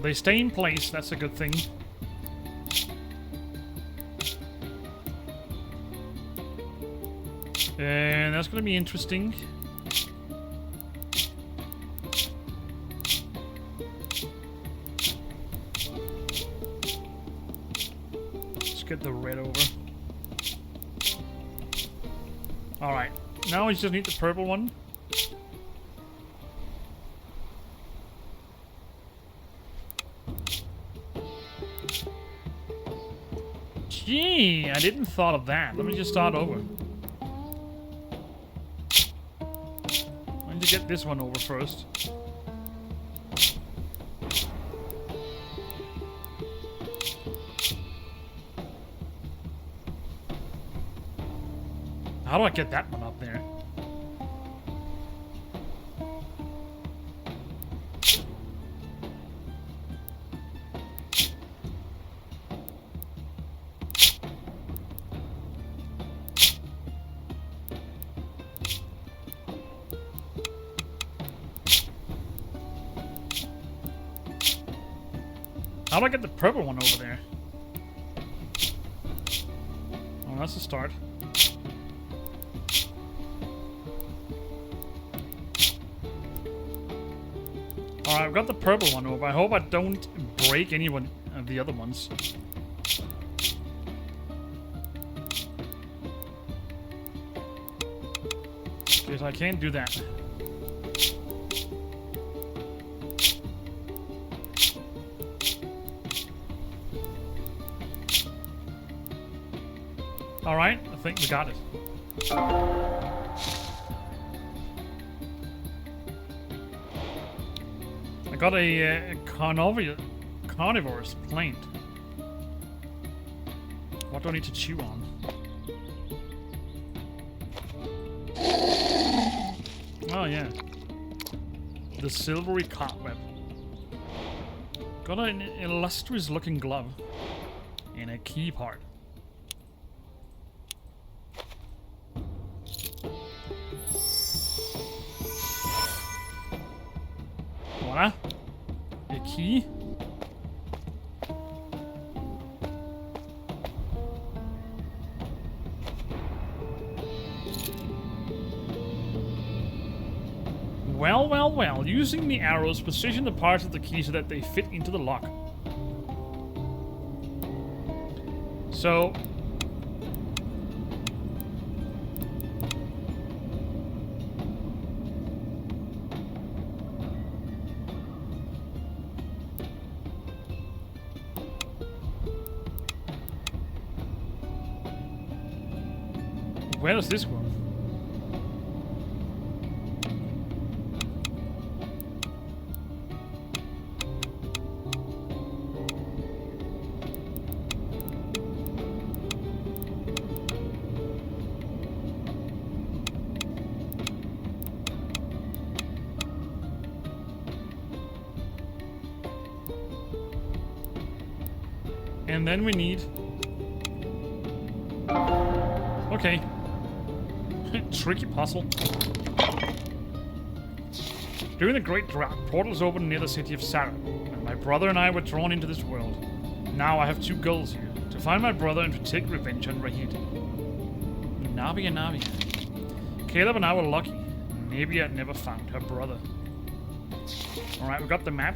they stay in place, that's a good thing. And that's gonna be interesting. Let's get the red over. Alright, now we just need the purple one. Gee, I didn't thought of that. Let me just start over. I need to get this one over first. How do I get that one up there? How do I get the purple one over there? Oh, that's a start. Alright, I've got the purple one over. I hope I don't break any one of the other ones. Because I can't do that. Alright, I think we got it. I got a carnivorous plant. What do I need to chew on? Oh yeah. The silvery cobweb. Got an illustrious looking glove. And a key part. Voila. A key. Well, well, well. Using the arrows, position the parts of the key so that they fit into the lock. So... where does this go? And then we need... okay. Tricky puzzle. During the Great Drought, portals opened near the city of Sarah, and my brother and I were drawn into this world. Now I have two goals here: to find my brother and to take revenge on Rahid. Navi and Navi. Caleb and I were lucky. Maybe I'd never found her brother. Alright, we got the map.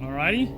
Alrighty.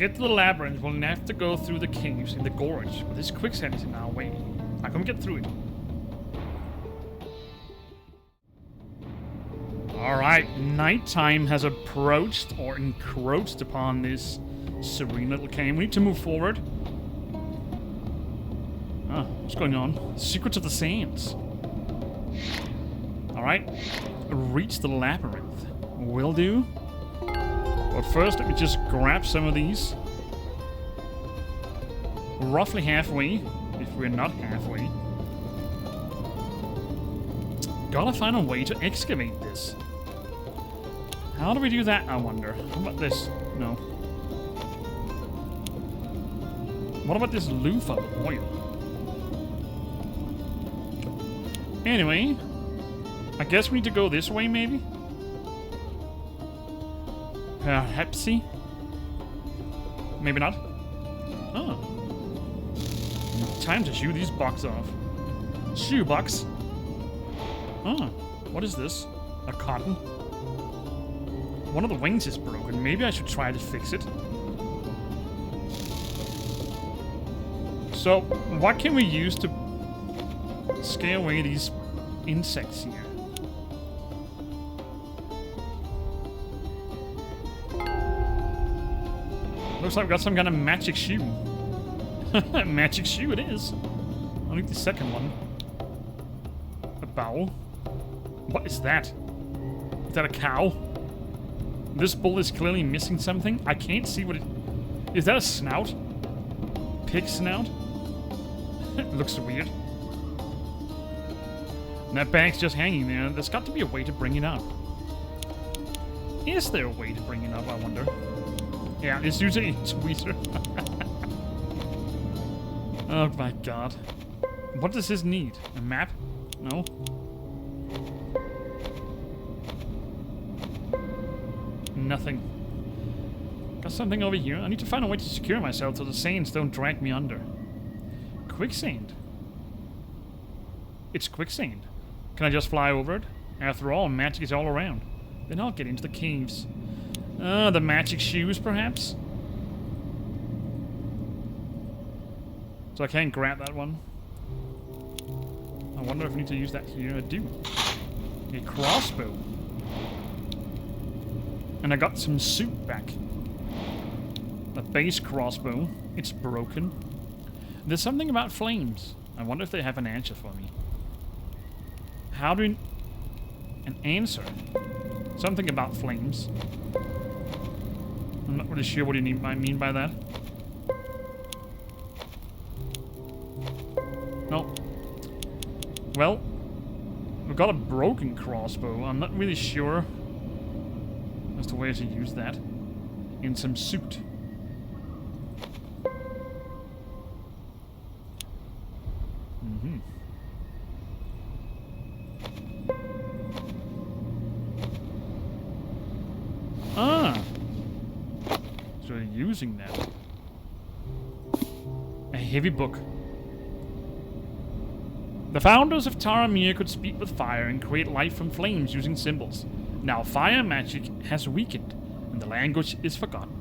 get to the labyrinth, we'll have to go through the caves in the gorge, but this quicksand is in our way. How can we get through it? Alright, nighttime has approached or encroached upon this serene little cave. We need to move forward. Ah, what's going on? Secrets of the Sands. Alright, reach the labyrinth. Will do. But first, let me just grab some of these. Roughly halfway, if we're not halfway. Gotta find a way to excavate this. How do we do that, I wonder? How about this? No. What about this loofah with oil? Anyway, I guess we need to go this way, maybe? Perhaps. Maybe not. Oh. Time to shoe these boxes off. Shoe box. Oh. What is this? A cotton? One of the wings is broken. Maybe I should try to fix it. So, what can we use to scare away these insects here? Looks like we got some kind of magic shoe. Magic shoe it is. I'll need the second one. A bowl. What is that? Is that a cow? This bull is clearly missing something. I can't see what it... Is that a snout? Pig snout? It looks weird. And that bag's just hanging there. There's got to be a way to bring it up. Is there a way to bring it up, I wonder? Yeah, it's usually a tweeter. Oh my god. What does this need? A map? No? Nothing. Got something over here. I need to find a way to secure myself so the sands don't drag me under. Quicksand. It's quicksand. Can I just fly over it? After all, magic is all around. Then I'll get into the caves. The magic shoes, perhaps? So I can't grab that one. I wonder if I need to use that here. I do. A crossbow. And I got some soup back. A base crossbow. It's broken. There's something about flames. I wonder if they have an answer for me. How do... An answer? Something about flames. I'm not really sure what you mean by that. No. Well, we've got a broken crossbow. I'm not really sure as to where to use that. In some suit. Mm-hmm. Ah! So you're using that. A heavy book. The founders of Taramir could speak with fire and create life from flames using symbols. Now fire magic has weakened, and the language is forgotten.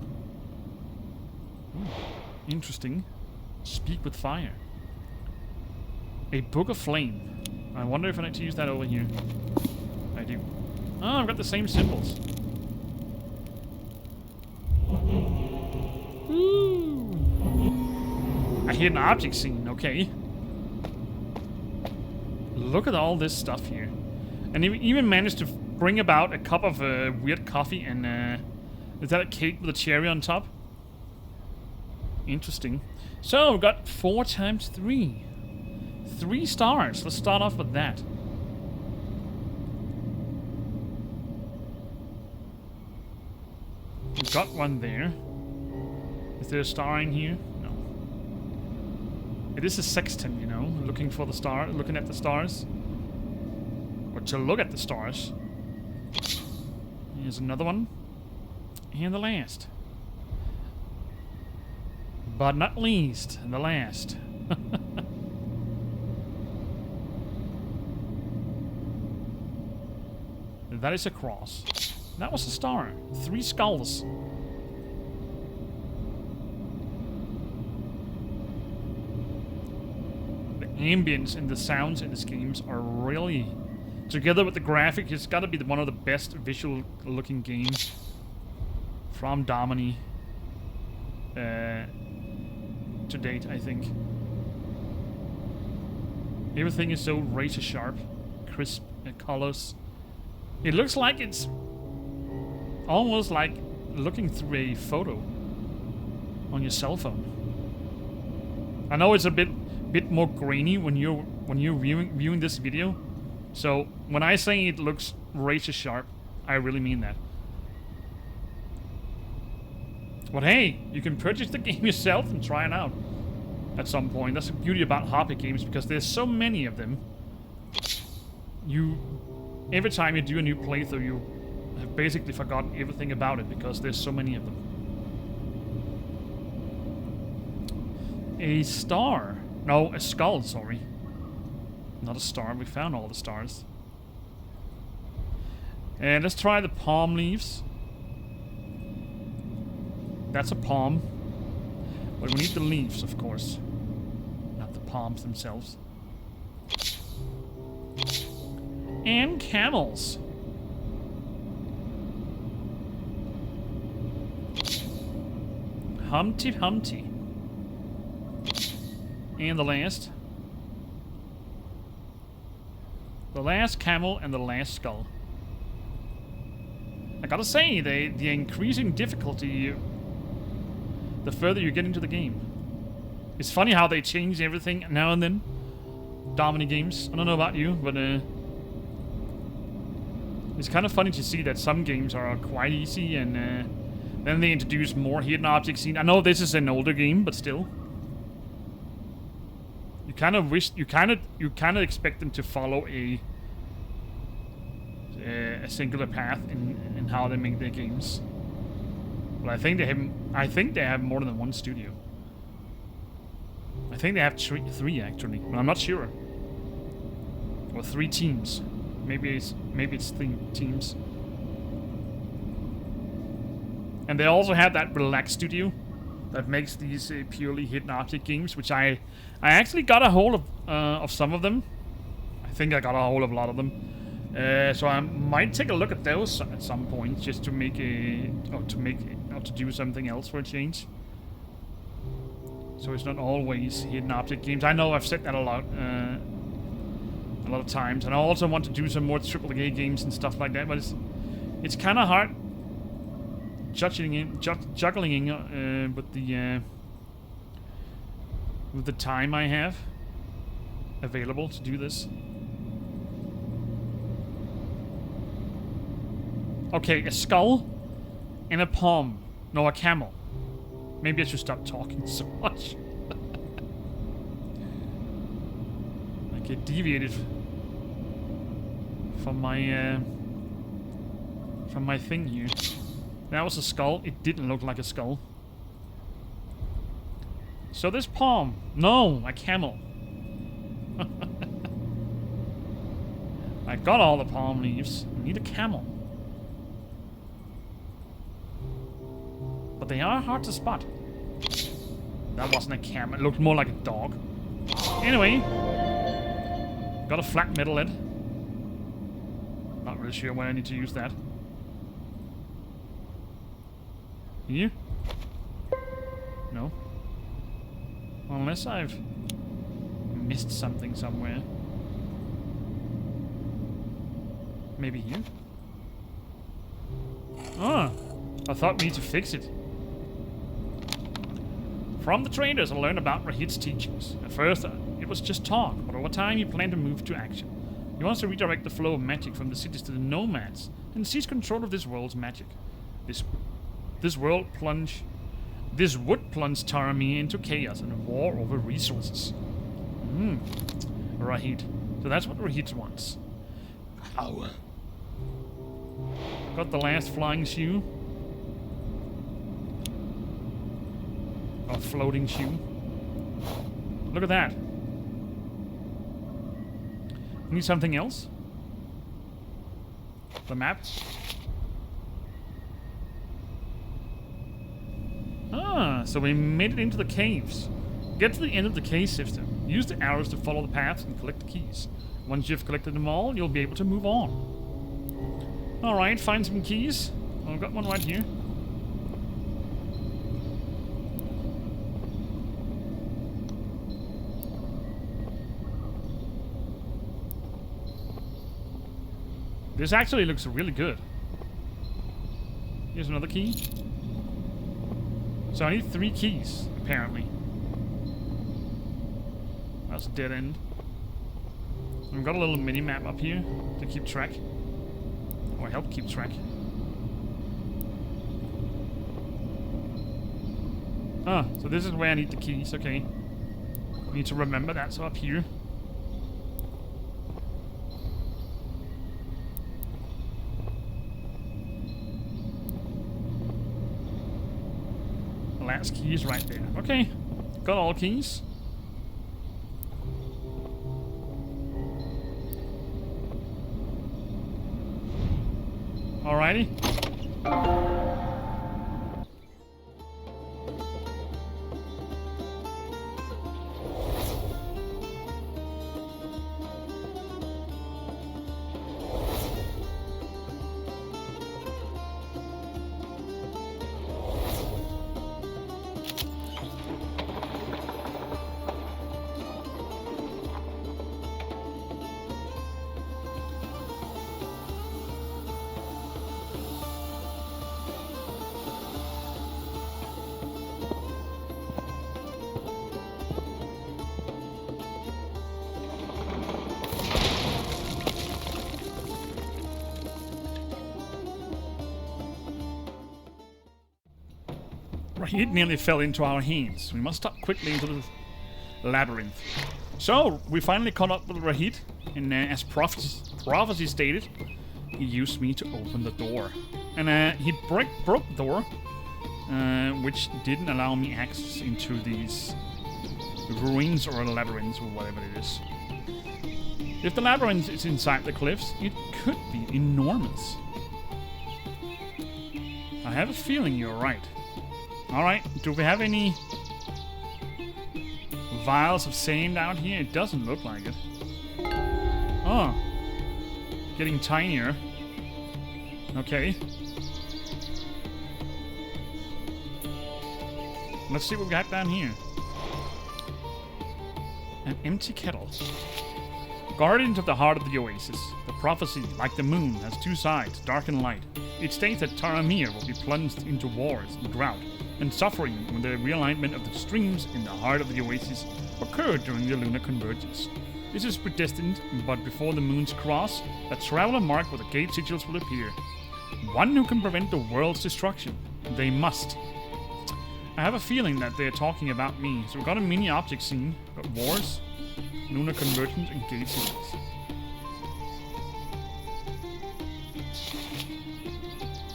Interesting. Speak with fire. A book of flame. I wonder if I need to use that over here. I do. Oh, I've got the same symbols. Ooh. I hear an object scene, okay. Look at all this stuff here. And he even managed to bring about a cup of weird coffee and is that a cake with a cherry on top? Interesting. So, we've got 4 times 3. 3 stars. Let's start off with that. We've got one there. Is there a star in here? No. It is a sextant, you know, looking for the star, looking at the stars. Or to look at the stars. Here's another one. And the last. But not least, the last. That is a cross. That was a star. 3 skulls. ambience and the sounds in these games are really, together with the graphic, it's got to be one of the best visual looking games from Domini to date, I think. Everything is so razor sharp, crisp colors. It looks like it's almost like looking through a photo on your cell phone. I know it's a bit more grainy when you're viewing this video. So when I say it looks razor sharp, I really mean that. But hey, you can purchase the game yourself and try it out at some point. That's the beauty about hobby games, because there's so many of them. Every time you do a new playthrough, you have basically forgotten everything about it because there's so many of them. A star. No, a skull, sorry. Not a star, we found all the stars. And let's try the palm leaves. That's a palm. But we need the leaves, of course. Not the palms themselves. And camels. Humpty Humpty. And the last. The last camel and the last skull. I gotta say, the increasing difficulty the further you get into the game. It's funny how they change everything now and then. Domini games. I don't know about you, but it's kind of funny to see that some games are quite easy, and then they introduce more hidden objects. I know this is an older game, but still. You kind of expect them to follow a singular path in how they make their games. But I think they have more than one studio. I think they have three actually, but I'm not sure. Or 3 teams. Maybe it's 3 teams. And they also have that Relax studio that makes these purely hidden object games, which I actually got a hold of some of them. I think I got a hold of a lot of them. So I might take a look at those at some point, just to make to do something else for a change. So it's not always hidden object games. I know I've said that a lot of times, and I also want to do some more AAA games and stuff like that. But it's kind of hard juggling with the time I have available to do this. Okay, a skull and a palm. No, a camel. Maybe I should stop talking so much. I get deviated from my thing here. That was a skull. It didn't look like a skull. So this palm. No, a camel. I got all the palm leaves. I need a camel. But they are hard to spot. That wasn't a camel. It looked more like a dog. Anyway. Got a flat metal head. Not really sure when I need to use that. Here? No. Unless I've missed something somewhere. Maybe here? Ah! I thought we need to fix it. From the traders, I learned about Rahid's teachings. At first, it was just talk, but over time he planned to move to action. He wants to redirect the flow of magic from the cities to the nomads and seize control of this world's magic. This would plunge Tarami into chaos and war over resources. Rahid. So that's what Rahid wants. Power. Got the last flying shoe. A floating shoe. Look at that. Need something else? The map? Ah, so we made it into the caves. Get to the end of the cave system. Use the arrows to follow the paths and collect the keys. Once you've collected them all, you'll be able to move on. Alright, find some keys. I've got one right here. This actually looks really good. Here's another key. So I need 3 keys, apparently. That's a dead end. I've got a little mini-map up here to keep track. Or help keep track. Ah, so this is where I need the keys, okay. I need to remember that's up here. The last key is right there. Okay, got all keys. Alrighty. Rahid nearly fell into our hands. We must stop quickly into the labyrinth. So, we finally caught up with Rahid, and as prophecy stated, he used me to open the door. And he broke the door, which didn't allow me access into these ruins or labyrinths or whatever it is. If the labyrinth is inside the cliffs, it could be enormous. I have a feeling you're right. Alright, do we have any vials of sand out here? It doesn't look like it. Oh. Getting tinier. Okay. Let's see what we got down here. An empty kettle. Guardians of the heart of the oasis. The prophecy, like the moon, has 2 sides, dark and light. It states that Taramir will be plunged into wars and drought and suffering when the realignment of the streams in the heart of the oasis occurred during the lunar convergence. This is predestined, but before the moon's cross, a traveler marked with the gate sigils will appear. One who can prevent the world's destruction. They must. I have a feeling that they're talking about me, so we've got a mini object scene. Got wars, lunar convergence, and gate sigils.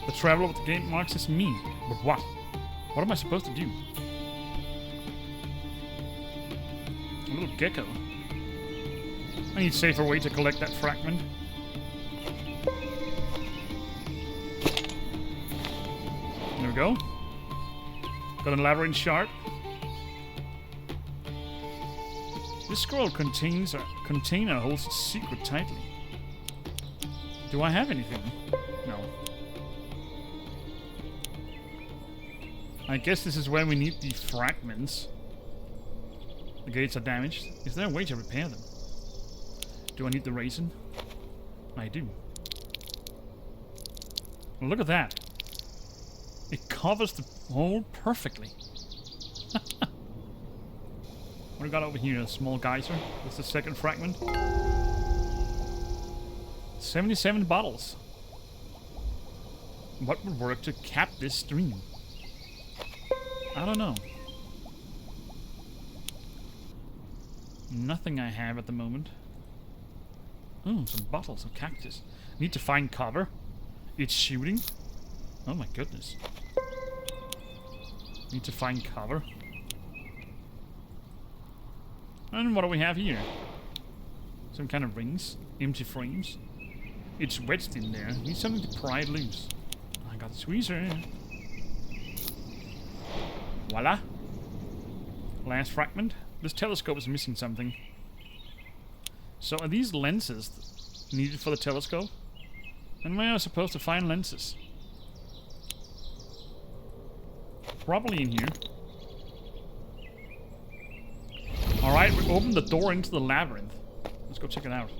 The traveler with the gate marks is me, but what? What am I supposed to do? A little gecko. I need a safer way to collect that fragment. There we go. Got an labyrinth shard. This scroll contains a container holds its secret tightly. Do I have anything? No. I guess this is where we need the fragments. The gates are damaged. Is there a way to repair them? Do I need the raisin? I do. Well, look at that. It covers the hole perfectly. What do we got over here? A small geyser. That's the second fragment. 77 bottles. What would work to cap this stream? I don't know. Nothing I have at the moment. Oh, some bottles of cactus. Need to find cover. It's shooting. Oh my goodness. Need to find cover. And what do we have here? Some kind of rings. Empty frames. It's wedged in there. Need something to pry it loose. I got the squeezer. Voila. Last fragment. This telescope is missing something. So are these lenses needed for the telescope? And where am I supposed to find lenses? Probably in here. Alright, we opened the door into the labyrinth. Let's go check it out.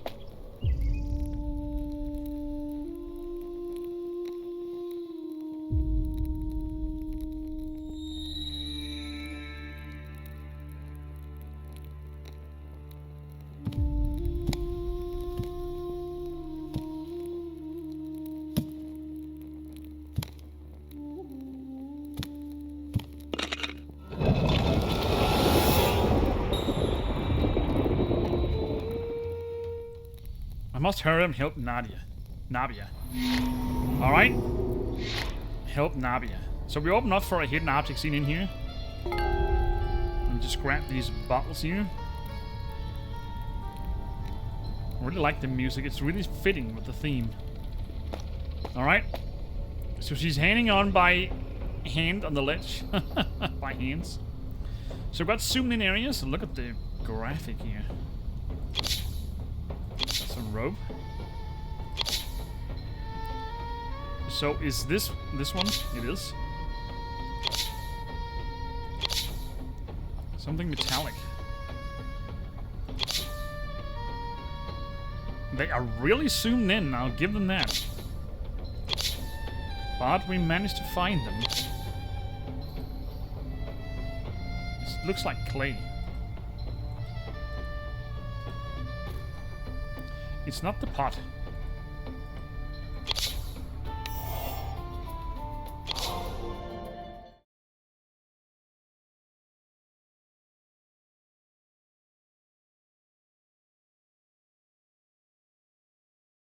I must hurry and help Nabia. Alright. Help Nabia. So we open up for a hidden object scene in here. And just grab these bottles here. I really like the music. It's really fitting with the theme. Alright. So she's hanging on by hand on the ledge. By hands. So we've got zoomed in areas. Look at the graphic here. That's a rope. So is this one? It is. Something metallic. They are really zoomed in, I'll give them that. But we managed to find them. It looks like clay. It's not the pot.